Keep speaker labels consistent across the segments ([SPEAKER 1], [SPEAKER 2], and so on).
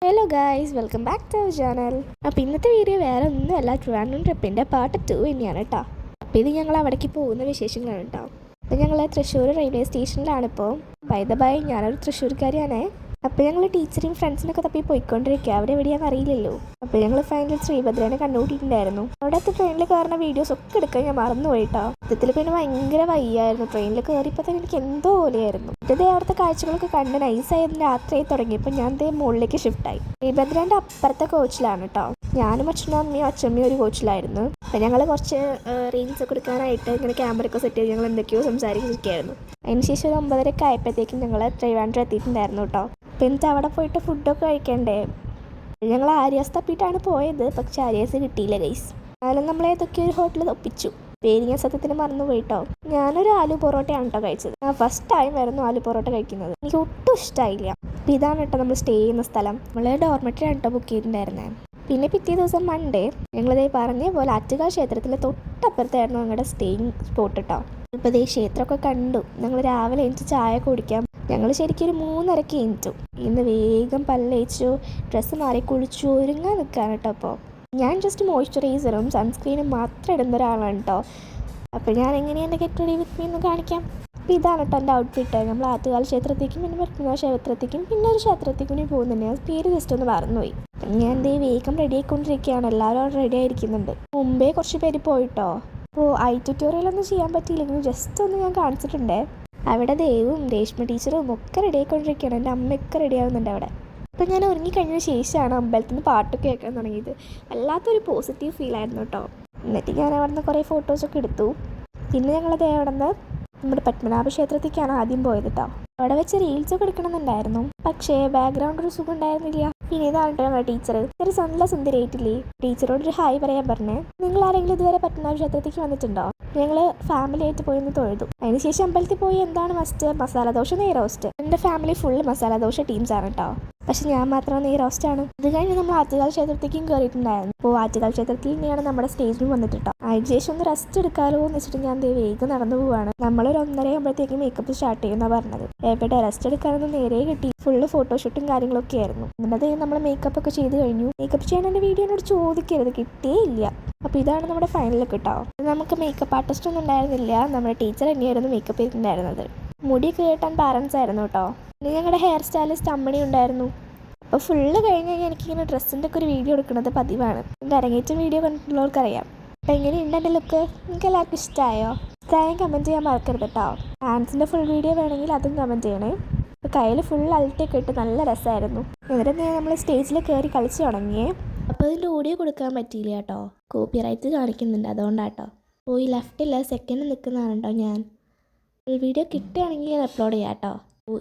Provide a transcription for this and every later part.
[SPEAKER 1] Hello guys, welcome back to our channel. അപ്പോൾ ഇന്നത്തെ video വേറെ ഒന്നുമല്ല, ട്രിവാൻഡ്രം ട്രിപ്പിൻ്റെ പാർട്ട് 2 തന്നെയാണ് കേട്ടോ. അപ്പോൾ ഇത് ഞങ്ങൾ അവിടേക്ക് പോകുന്ന വിശേഷങ്ങളാണ് കേട്ടോ. അപ്പോൾ ഞങ്ങൾ തൃശ്ശൂർ റെയിൽവേ സ്റ്റേഷനിലാണിപ്പോൾ. ബൈ ദ ബൈ, ഞാനൊരു തൃശ്ശൂർക്കാരിയാണേ. അപ്പോൾ ഞങ്ങൾ ടീച്ചറേയും ഫ്രണ്ട്സിനൊക്കെ തപ്പി പോയിക്കൊണ്ടിരിക്കുക, അവിടെ എവിടെയാണെന്ന് അറിയില്ലല്ലോ. അപ്പോൾ ഞങ്ങൾ ഫൈനൽ ശ്രീഭദ്രനെ കണ്ടുപിടിയിട്ടുണ്ടായിരുന്നു. അവിടുത്തെ ട്രെയിനിൽ കയറുന്ന വീഡിയോസ് ഒക്കെ എടുക്കാൻ ഞാൻ മറന്നുപോയിട്ടോ. സത്യത്തിൽ പിന്നെ ഭയങ്കര വയ്യായിരുന്നു. ട്രെയിനിൽ കയറിയപ്പോൾ തന്നെ എനിക്ക് എന്തോ പോലെയായിരുന്നു. ഇതേ അവിടുത്തെ കാഴ്ചകളൊക്കെ കണ്ട് നൈസായി രാത്രിയായി തുടങ്ങിയപ്പോൾ ഞാൻ ദേ മുകളിലേക്ക് ഷിഫ്റ്റായി. ശ്രീഭദ്രൻ്റെ അപ്പുറത്തെ കോച്ചിലാണ് കേട്ടോ. ഞാനും അച്ഛമ്മയും ഒരു കോച്ചിലായിരുന്നു. അപ്പം ഞങ്ങൾ കുറച്ച് റീൽസ് ഒക്കെ എടുക്കാനായിട്ട് ഇങ്ങനെ ക്യാമറയൊക്കെ സെറ്റ് ചെയ്ത് ഞങ്ങൾ എന്തൊക്കെയോ സംസാരിച്ചിരിക്കുകയായിരുന്നു. അതിനുശേഷം ഒരു 9:30 ആയപ്പോഴത്തേക്കും ഞങ്ങൾ ട്രിവാൻഡ്രം എത്തിയിട്ടുണ്ടായിരുന്നു കേട്ടോ. എന്നിട്ട് അവിടെ പോയിട്ട് ഫുഡൊക്കെ കഴിക്കണ്ടേ. ഞങ്ങൾ ആര്യാസ് തപ്പിയിട്ടാണ് പോയത്, പക്ഷെ ആര്യാസ് കിട്ടിയില്ല ഗൈസ്. എന്നാലും നമ്മളെ ഏതൊക്കെ ഒരു ഹോട്ടലിൽ ഒപ്പിച്ചു. പേര് ഞാൻ സത്യത്തിന് മറന്നു പോയിട്ടോ. ഞാനൊരു ആലു പൊറോട്ടയാണ് കേട്ടോ കഴിച്ചത്. ഞാൻ ഫസ്റ്റ് ടൈം ആയിരുന്നു ആലു പൊറോട്ട കഴിക്കുന്നത്. എനിക്ക് ഒട്ടും ഇഷ്ടമായില്ല. അപ്പം ഇതാണ് കേട്ടോ നമ്മൾ സ്റ്റേ ചെയ്യുന്ന സ്ഥലം. നമ്മൾ ഡോർമെറ്ററി ആണ് കേട്ടോ ബുക്ക് ചെയ്തിട്ടുണ്ടായിരുന്നത്. പിന്നെ പിറ്റേ ദിവസം മൺഡേ ഞങ്ങളിതേ പറഞ്ഞ പോലെ ആറ്റുകാൽ ക്ഷേത്രത്തിലെ തൊട്ടപ്പുറത്തായിരുന്നു ഞങ്ങളുടെ സ്റ്റേയിങ് സ്പോട്ട് കേട്ടോ. ഇപ്പോൾ ഇതേ ക്ഷേത്രമൊക്കെ കണ്ടു. ഞങ്ങൾ രാവിലെ എനിക്ക് ചായ കുടിക്കാം. ഞങ്ങൾ ശരിക്കും ഒരു 3:30 എണീറ്റു. ഇന്ന് വേഗം പല്ലേച്ചു, ഡ്രസ്സ് മാറി കുളിച്ചു ഒരുങ്ങാൻ നിൽക്കുകയാണ് കേട്ടോ. അപ്പോൾ ഞാൻ ജസ്റ്റ് മോയ്സ്ചറൈസറും സൺസ്ക്രീനും മാത്രം ഇടുന്ന ഒരാളാണ് കേട്ടോ. അപ്പോൾ ഞാൻ എങ്ങനെയാണ് എൻ്റെ ഗെറ്റ് റെഡി വിത്ത് മീ എന്ന് കാണിക്കാം. അപ്പോൾ ഇതാണ് കേട്ടോ എൻ്റെ ഔട്ട്ഫിറ്റ്. നമ്മൾ ആറ്റുകാൽ ക്ഷേത്രത്തേക്കും പിന്നെ പത്മനാഭ ക്ഷേത്രത്തേക്കും പിന്നെ ഒരു ക്ഷേത്രത്തേക്കും പോകുന്നുണ്ട്. ഞാൻ പേര് ജസ്റ്റ് ഒന്ന് മറന്നുപോയി. ഞാൻ എന്തേ വേഗം റെഡി ആയിക്കൊണ്ടിരിക്കുകയാണ്. എല്ലാവരും അവിടെ റെഡി ആയിരിക്കുന്നുണ്ട്. മുമ്പേ കുറച്ച് പേര് പോയിട്ടോ. അപ്പോൾ ട്യൂട്ടോറിയലൊന്നും ചെയ്യാൻ പറ്റിയില്ലെങ്കിലും ജസ്റ്റ് ഒന്ന് ഞാൻ കാണിച്ചിട്ടുണ്ട്. അവിടെ ദേവും രേഷ്മ ടീച്ചറും ഒക്കെ റെഡി ആയിക്കൊണ്ടിരിക്കുകയാണ്. എൻ്റെ അമ്മയൊക്കെ റെഡി ആവുന്നുണ്ട് അവിടെ. അപ്പോൾ ഞാൻ ഒരുങ്ങിക്കഴിഞ്ഞ ശേഷമാണ് അമ്പലത്തിൽ നിന്ന് പാട്ടൊക്കെ കേൾക്കാൻ തുടങ്ങിയത്. വല്ലാത്തൊരു പോസിറ്റീവ് ഫീലായിരുന്നു കേട്ടോ. എന്നിട്ട് ഞാൻ അവിടെ നിന്ന് കുറേ ഫോട്ടോസൊക്കെ എടുത്തു. പിന്നെ ഞങ്ങളത് അവിടെ നിന്ന് നമ്മുടെ പത്മനാഭ ക്ഷേത്രത്തേക്കാണ് ആദ്യം പോയത് കേട്ടോ. അവിടെ വെച്ച് റീൽസൊക്കെ എടുക്കണമെന്നുണ്ടായിരുന്നു, പക്ഷേ ബാക്ക്ഗ്രൗണ്ട് ഒരു സുഖം ഉണ്ടായിരുന്നില്ല. പിന്നെ ഇതാണ് കേട്ടോ ഞങ്ങളുടെ ടീച്ചർ നല്ല സുന്ദരിയായിട്ടില്ലേ. ടീച്ചറോടൊരു ഹായ് പറയാൻ പറഞ്ഞേ. നിങ്ങൾ ആരെങ്കിലും ഇതുവരെ പത്മനാഭ ക്ഷേത്രത്തേക്ക് വന്നിട്ടുണ്ടോ? ഞങ്ങൾ ഫാമിലി ആയിട്ട് പോയി ഒന്ന് തൊഴുതു. അതിനുശേഷം അമ്പലത്തിൽ പോയി എന്താണ് മസ്റ്റ് മസാല ദോശ, നെയ് റോസ്റ്റ്. എൻ്റെ ഫാമിലി ഫുള്ള് മസാല ദോശ ടീംസാണ് കേട്ടോ. പക്ഷെ ഞാൻ മാത്രം നെയ് റോസ്റ്റാണ്. ഇത് കഴിഞ്ഞ് നമ്മൾ ആറ്റുകാൽ ക്ഷേത്രത്തേക്കും കയറിയിട്ടുണ്ടായിരുന്നു. അപ്പോൾ ആറ്റുകാൽ ക്ഷേത്രത്തിൽ തന്നെയാണ് നമ്മുടെ സ്റ്റേജിലും വന്നിട്ട് കേട്ടോ. അതിനുശേഷം ഒന്ന് റെസ്റ്റ് എടുക്കാമല്ലോ എന്ന് വെച്ചിട്ട് ഞാൻ വേഗം നടന്നു പോവാണ്. നമ്മളൊരു 1:30 ആകുമ്പോഴത്തേക്കും മേക്കപ്പ് സ്റ്റാർട്ട് ചെയ്യുന്ന പറഞ്ഞത്. എവിടെ റെസ്റ്റ് എടുക്കാനൊന്നും നേരെ കിട്ടി. ഫുള്ള് ഫോട്ടോഷൂട്ടും കാര്യങ്ങളൊക്കെ ആയിരുന്നു. എന്നിട്ട് നമ്മൾ മേക്കപ്പ് ഒക്കെ ചെയ്ത് കഴിഞ്ഞു. മേക്കപ്പ് ചെയ്യാൻ എൻ്റെ വീഡിയോ എന്നോട് ചോദിക്കരുത്, കിട്ടിയില്ല. അപ്പോൾ ഇതാണ് നമ്മുടെ ഫൈനൽ കേട്ടോ. നമുക്ക് മേക്കപ്പ് ആർട്ടിസ്റ്റ് ഒന്നും ഉണ്ടായിരുന്നില്ല, നമ്മുടെ ടീച്ചർ തന്നെയായിരുന്നു മേക്കപ്പ് ചെയ്തിട്ടുണ്ടായിരുന്നത്. മുടിയൊക്കെ കേട്ടാൻ പാരൻസ് ആയിരുന്നു കേട്ടോ. പിന്നെ ഞങ്ങളുടെ ഹെയർ സ്റ്റൈലിസ്റ്റ് അമ്മണി ഉണ്ടായിരുന്നു. അപ്പോൾ ഫുള്ള് കഴിഞ്ഞ് കഴിഞ്ഞാൽ എനിക്കിങ്ങനെ ഡ്രസ്സിൻ്റെ ഒക്കെ ഒരു വീഡിയോ എടുക്കുന്നത് പതിവാണ്. എൻ്റെ അരങ്ങേറ്റം വീഡിയോ കണ്ടിട്ടുള്ളവർക്കറിയാം. അപ്പോൾ എങ്ങനെയുണ്ട് എൻ്റെ ലുക്ക്? നിങ്ങൾക്ക് എല്ലാവർക്കും ഇഷ്ടമായോ? ഇഷ്ടമായും കമൻറ്റ് ചെയ്യാൻ മറക്കരുത് കേട്ടോ. ഡാൻസിൻ്റെ ഫുൾ വീഡിയോ വേണമെങ്കിൽ അതും കമൻറ്റ് ചെയ്യണേ. അപ്പോൾ കയ്യിൽ ഫുൾ അൾട്ടൊക്കെ ഇട്ട് നല്ല രസമായിരുന്നു. എന്നിട്ട് നമ്മൾ സ്റ്റേജിൽ കയറി കളിച്ച് തുടങ്ങിയേ. അപ്പോൾ അതിൻ്റെ ഓഡിയോ കൊടുക്കാൻ പറ്റിയില്ല കേട്ടോ, കോപ്പി റൈറ്റ് കാണിക്കുന്നുണ്ട്, അതുകൊണ്ടാട്ടോ. അപ്പോൾ ഈ ലെഫ്റ്റിൽ സെക്കൻഡ് നിൽക്കുന്നതാണ് കേട്ടോ ഞാൻ. വീഡിയോ കിട്ടുകയാണെങ്കിൽ ഞാൻ അപ്ലോഡ് ചെയ്യാം കേട്ടോ.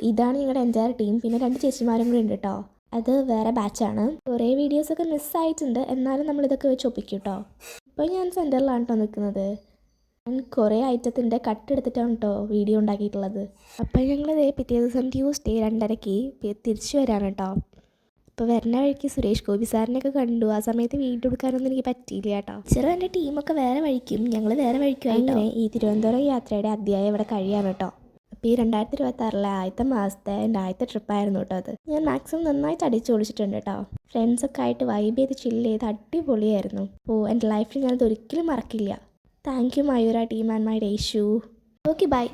[SPEAKER 1] ഇതാണ് ഞങ്ങളുടെ എൻജയർ ടീം. പിന്നെ 2 ചേച്ചിമാരും കൂടി ഉണ്ട് കേട്ടോ. അത് വേറെ ബാച്ചാണ്. കുറേ വീഡിയോസൊക്കെ മിസ്സായിട്ടുണ്ട്, എന്നാലും നമ്മളിതൊക്കെ വെച്ച് ഒപ്പിക്കും കേട്ടോ. ഇപ്പോൾ ഞാൻ സെൻറ്ററിലാണ് കേട്ടോ നിൽക്കുന്നത്. ഞാൻ കുറേ ഐറ്റത്തിൻ്റെ കട്ടെടുത്തിട്ടാണ് കേട്ടോ വീഡിയോ ഉണ്ടാക്കിയിട്ടുള്ളത്. അപ്പോൾ ഞങ്ങൾ പിറ്റേ ദിവസം ട്യൂസ്ഡേ 2:30 തിരിച്ചു വരാണ് കേട്ടോ. ഇപ്പോൾ വരുന്ന വഴിക്ക് സുരേഷ് ഗോപി സാറിനെയൊക്കെ കണ്ടു. ആ സമയത്ത് വീഡിയോ എടുക്കാനൊന്നും എനിക്ക് പറ്റിയില്ല കേട്ടോ. ചെറു എൻ്റെ ടീമൊക്കെ വേറെ വഴിക്കും ഞങ്ങൾ വേറെ വഴിക്കും. അങ്ങനെ ഈ തിരുവനന്തപുരം യാത്രയുടെ അധ്യായം ഇവിടെ കഴിയാണ് കേട്ടോ. അപ്പോൾ ഈ 2026 ആദ്യത്തെ മാസത്തെ എൻ്റെ ആദ്യത്തെ ട്രിപ്പായിരുന്നു കേട്ടോ അത്. ഞാൻ മാക്സിമം നന്നായിട്ട് അടിച്ചു പൊളിച്ചിട്ടുണ്ട് കേട്ടോ. ഫ്രണ്ട്സൊക്കെ ആയിട്ട് വൈബ് ചെയ്ത് ചില്ല് ചെയ്ത് അടിപൊളിയായിരുന്നു. അപ്പോൾ എൻ്റെ ലൈഫിൽ ഞാനത് ഒരിക്കലും മറക്കില്ല. Thank you Mayura team and my ഡേഷു. Okay by.